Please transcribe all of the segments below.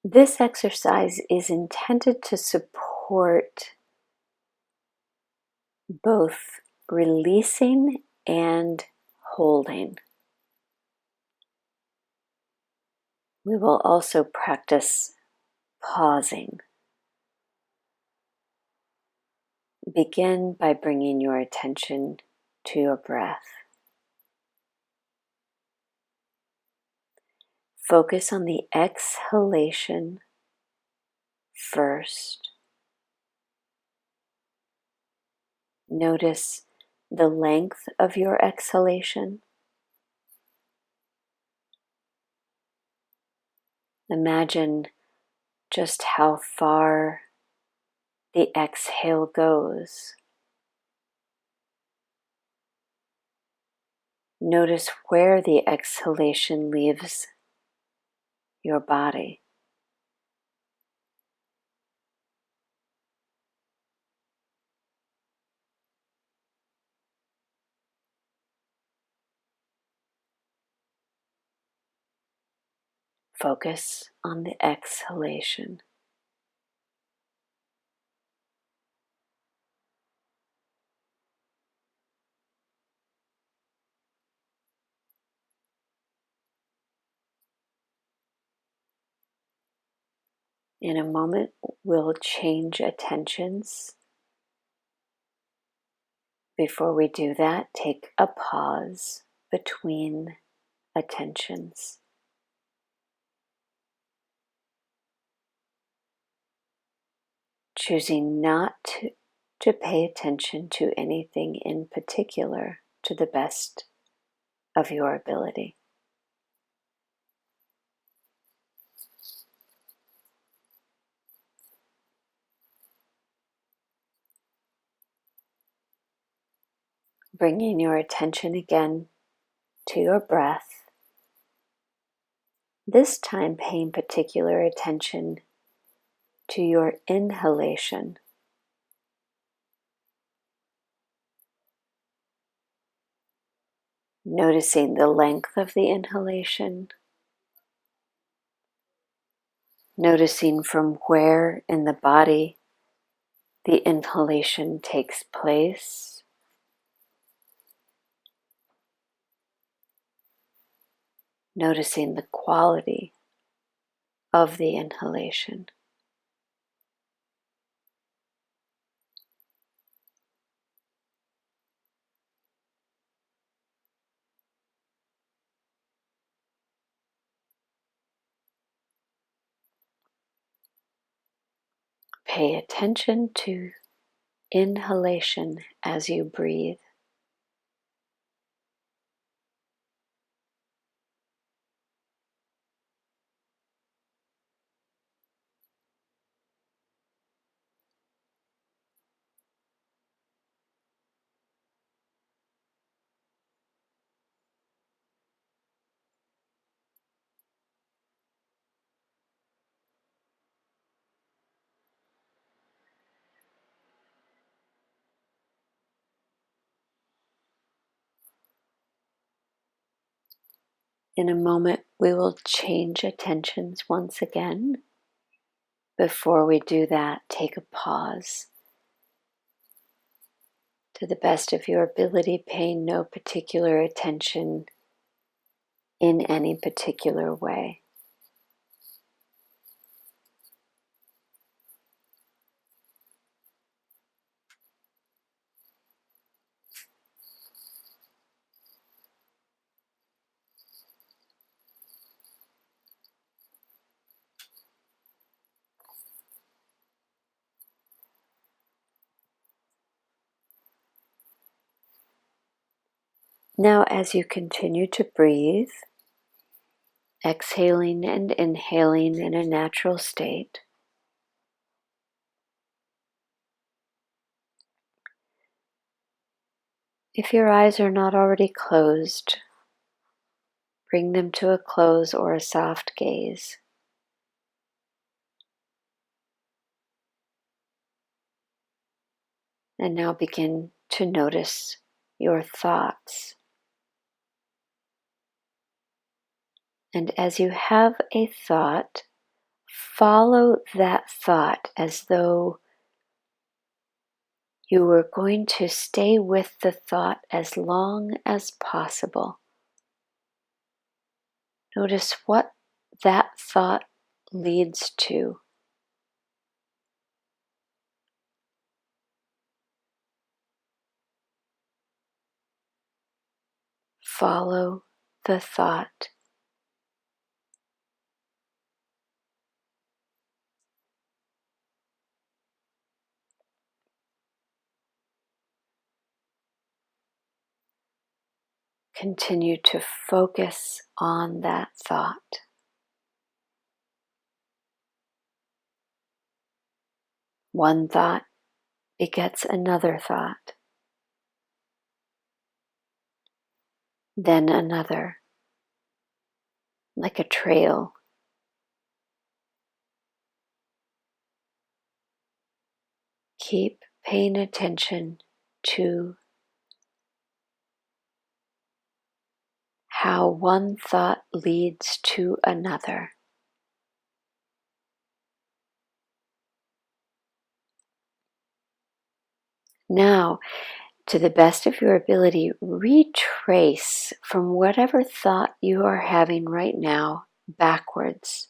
This exercise is intended to support both releasing and holding. We will also practice pausing. Begin by bringing your attention to your breath. Focus on the exhalation first. Notice the length of your exhalation. Imagine just how far the exhale goes. Notice where the exhalation leaves your body. Focus on the exhalation. In a moment, we'll change attentions. Before we do that, take a pause between attentions. Choosing not to pay attention to anything in particular to the best of your ability. Bringing your attention again to your breath, this time paying particular attention to your inhalation. Noticing the length of the inhalation. Noticing from where in the body the inhalation takes place. Noticing the quality of the inhalation. Pay attention to inhalation as you breathe. In a moment, we will change attentions once again. Before we do that, take a pause. To the best of your ability, paying no particular attention in any particular way. Now, as you continue to breathe, exhaling and inhaling in a natural state, if your eyes are not already closed, bring them to a close or a soft gaze. And now begin to notice your thoughts. And as you have a thought, follow that thought as though you were going to stay with the thought as long as possible. Notice what that thought leads to. Follow the thought. Continue to focus on that thought. One thought begets another thought, then another, like a trail. Keep paying attention to how one thought leads to another. Now, to the best of your ability, retrace from whatever thought you are having right now backwards.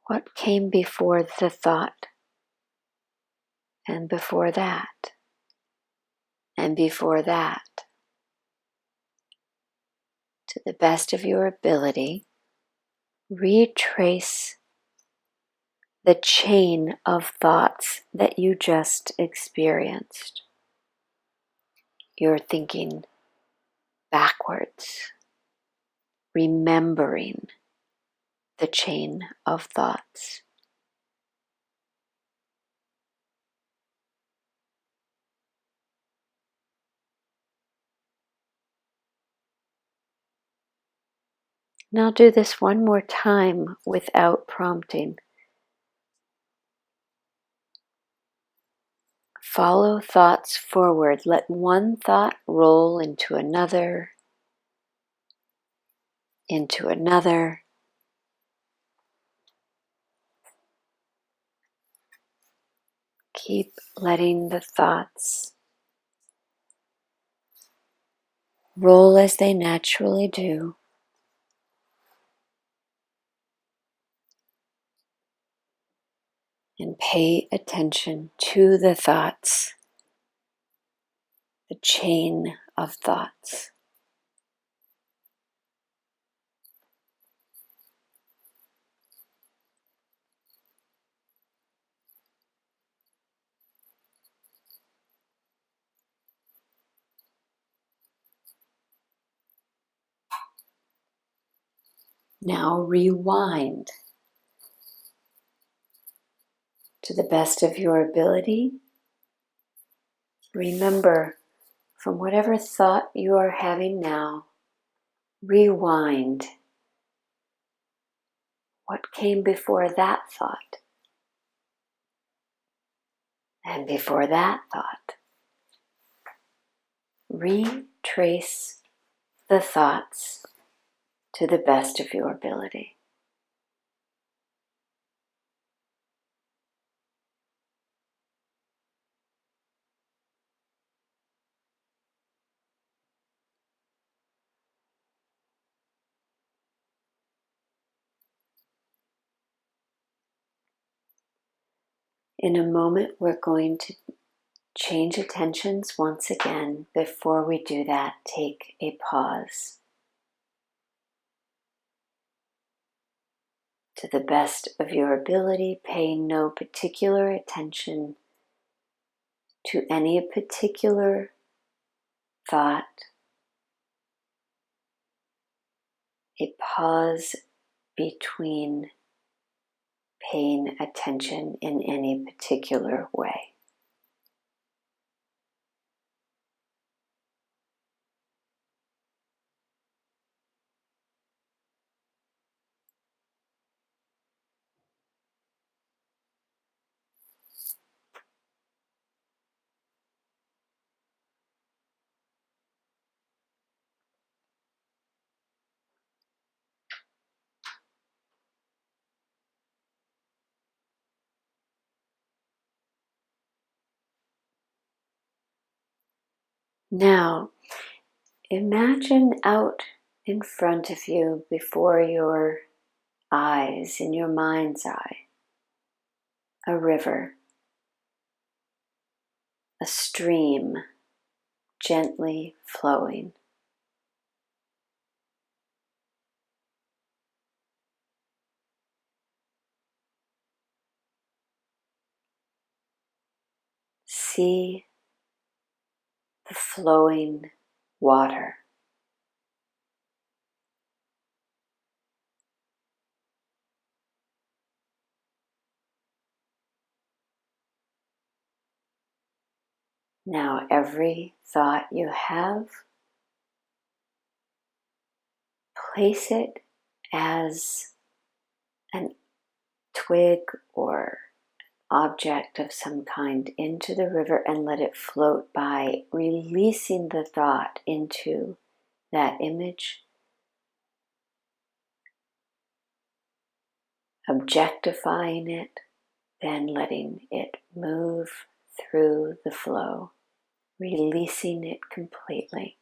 What came before the thought? And before that? And before that? To the best of your ability, retrace the chain of thoughts that you just experienced. You're thinking backwards, remembering the chain of thoughts. Now do this one more time without prompting. Follow thoughts forward. Let one thought roll into another, into another. Keep letting the thoughts roll as they naturally do. And pay attention to the thoughts, the chain of thoughts. Now rewind to the best of your ability. Remember, from whatever thought you are having now, rewind what came before that thought and before that thought. Retrace the thoughts to the best of your ability. In a moment, we're going to change attentions once again. Before we do that, take a pause. To the best of your ability, pay no particular attention to any particular thought. A pause between paying attention in any particular way. Now, imagine out in front of you, before your eyes, in your mind's eye, a river, a stream gently flowing. See the flowing water. Now, every thought you have, place it as an twig or object of some kind into the river and let it float by, releasing the thought into that image, objectifying it, then letting it move through the flow, releasing it completely.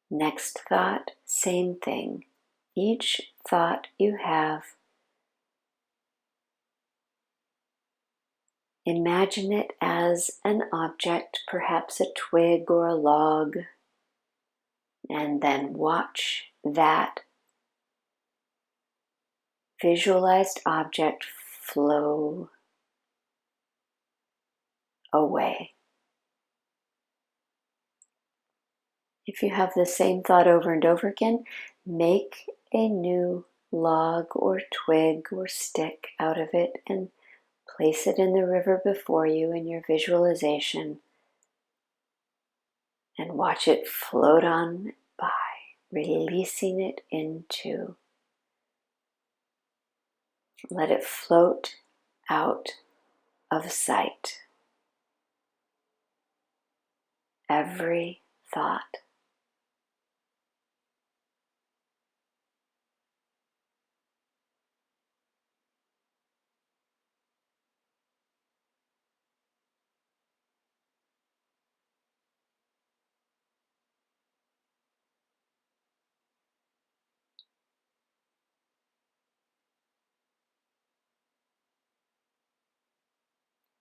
Next thought, same thing. Each thought you have, imagine it as an object, perhaps a twig or a log, and then watch that visualized object flow away. If you have the same thought over and over again, make a new log or twig or stick out of it and place it in the river before you in your visualization, and watch it float on by, releasing it into. Let it float out of sight. Every thought.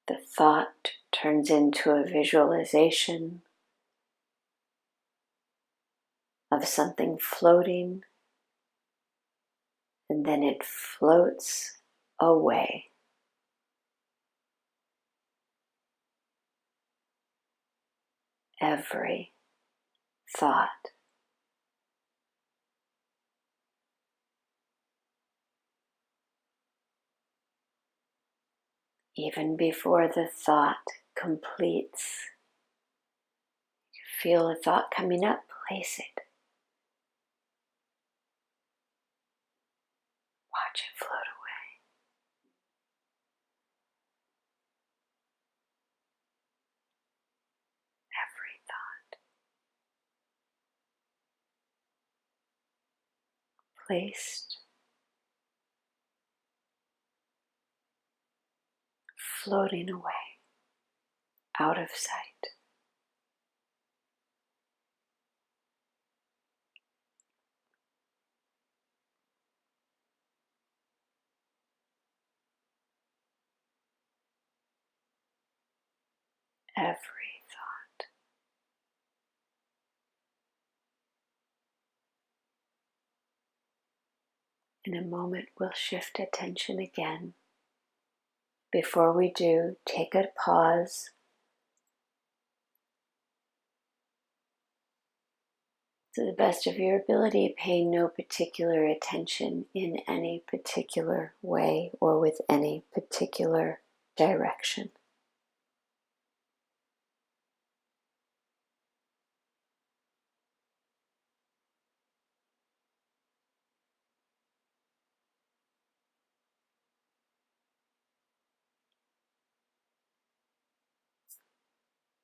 The thought turns into a visualization of something floating, and then it floats away. Every thought. Even before the thought completes, you feel a thought coming up, place it. Watch it float away. Every thought placed, floating away, out of sight. Every thought. In a moment, we'll shift attention again. Before we do, take a pause. To the best of your ability, pay no particular attention in any particular way or with any particular direction.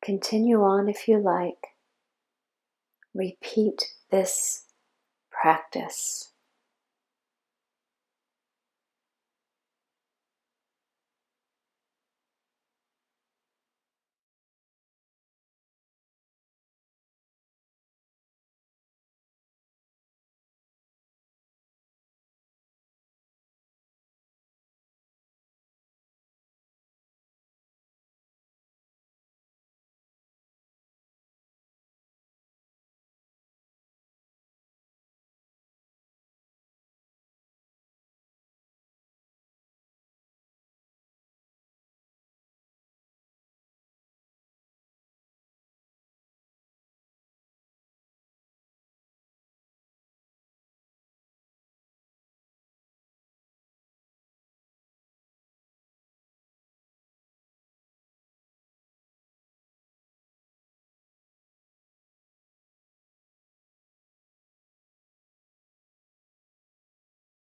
Continue on if you like. Repeat this practice